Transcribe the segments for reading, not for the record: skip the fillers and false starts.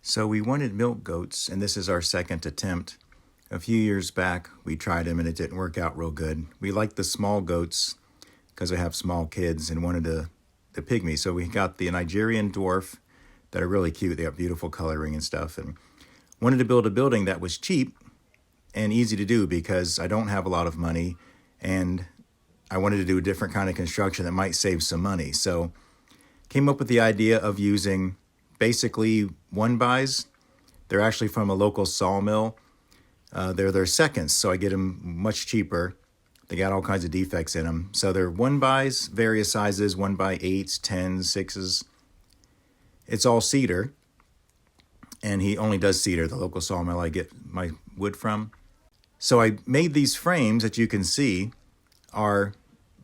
So we wanted milk goats, and this is our second attempt. A few years back, we tried them and it didn't work out real good. We liked the small goats because they have small kids and wanted the pygmy. So we got the Nigerian dwarf that are really cute. They have beautiful coloring and stuff, and wanted to build a building that was cheap and easy to do because I don't have a lot of money and I wanted to do a different kind of construction that might save some money. So came up with the idea of using basically one-bys. They're actually from a local sawmill. They're their seconds, so I get them much cheaper. They got all kinds of defects in them. So they're one-bys, various sizes, 1x8s, 10s, 6s. It's all cedar, and he only does cedar, the local sawmill I get my wood from. So I made these frames that you can see are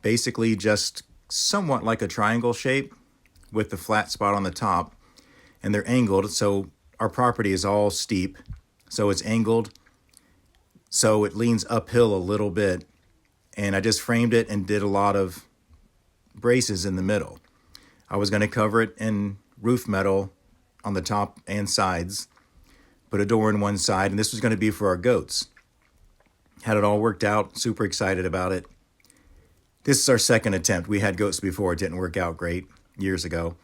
basically just somewhat like a triangle shape with the flat spot on the top, and they're angled. So our property is all steep, so it's angled, so it leans uphill a little bit, and I just framed it and did a lot of braces in the middle. I was going to cover it in roof metal on the top and sides, put a door in one side, and this was going to be for our goats. Had it all worked out, super excited about it. This is our second attempt. We had goats before, it didn't work out great years ago.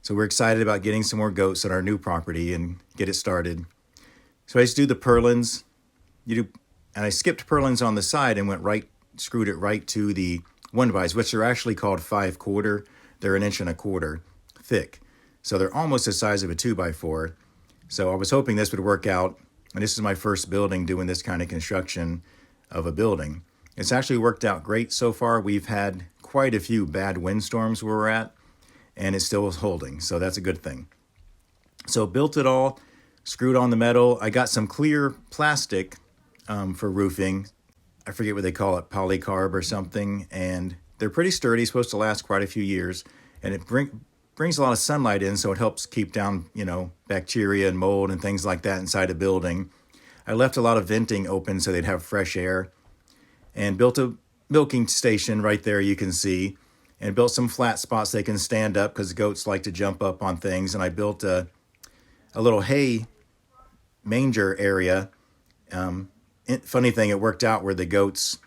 So we're excited about getting some more goats on our new property and get it started. So I just do the purlins. And I skipped purlins on the side and screwed it right to the 1-bys, which are actually called 5/4. They're 1.25 inches thick. So they're almost the size of a 2x4. So I was hoping this would work out. And this is my first building doing this kind of construction of a building. It's actually worked out great so far. We've had quite a few bad windstorms where we're at, and it still is holding. So that's a good thing. So built it all, screwed on the metal. I got some clear plastic for roofing. I forget what they call it, polycarb or something. And they're pretty sturdy, supposed to last quite a few years. And it brings a lot of sunlight in, so it helps keep down, bacteria and mold and things like that inside a building. I left a lot of venting open so they'd have fresh air, and built a milking station right there, you can see, and built some flat spots they can stand up because goats like to jump up on things. And I built a little hay manger area. Funny thing, it worked out where the goats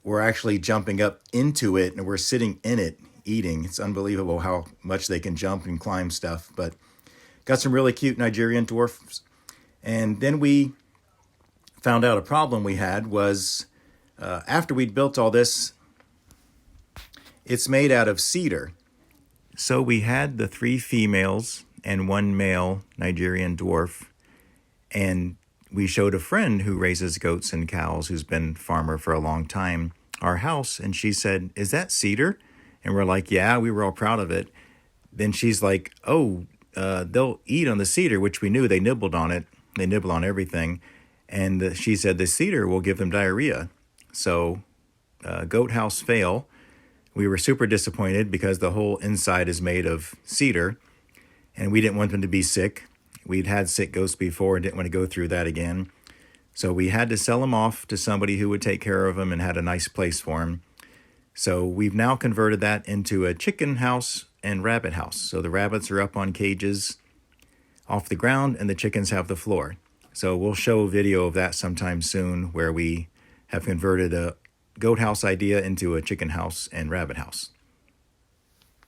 were actually jumping up into it and were sitting in it eating. It's unbelievable how much they can jump and climb stuff. But got some really cute Nigerian dwarfs. And then we found out a problem we had was after we'd built all this, it's made out of cedar. So we had the 3 females and 1 male Nigerian dwarf, and we showed a friend who raises goats and cows, who's been a farmer for a long time, our house, and she said, "Is that cedar?" And we're like, "Yeah," we were all proud of it. Then she's like, "Oh, they'll eat on the cedar," which we knew. They nibbled on it. They nibble on everything. And she said the cedar will give them diarrhea. So goat house fail. We were super disappointed because the whole inside is made of cedar, and we didn't want them to be sick. We'd had sick goats before and didn't want to go through that again. So we had to sell them off to somebody who would take care of them and had a nice place for them. So we've now converted that into a chicken house and rabbit house. So the rabbits are up on cages off the ground and the chickens have the floor. So we'll show a video of that sometime soon where we have converted a goat house idea into a chicken house and rabbit house.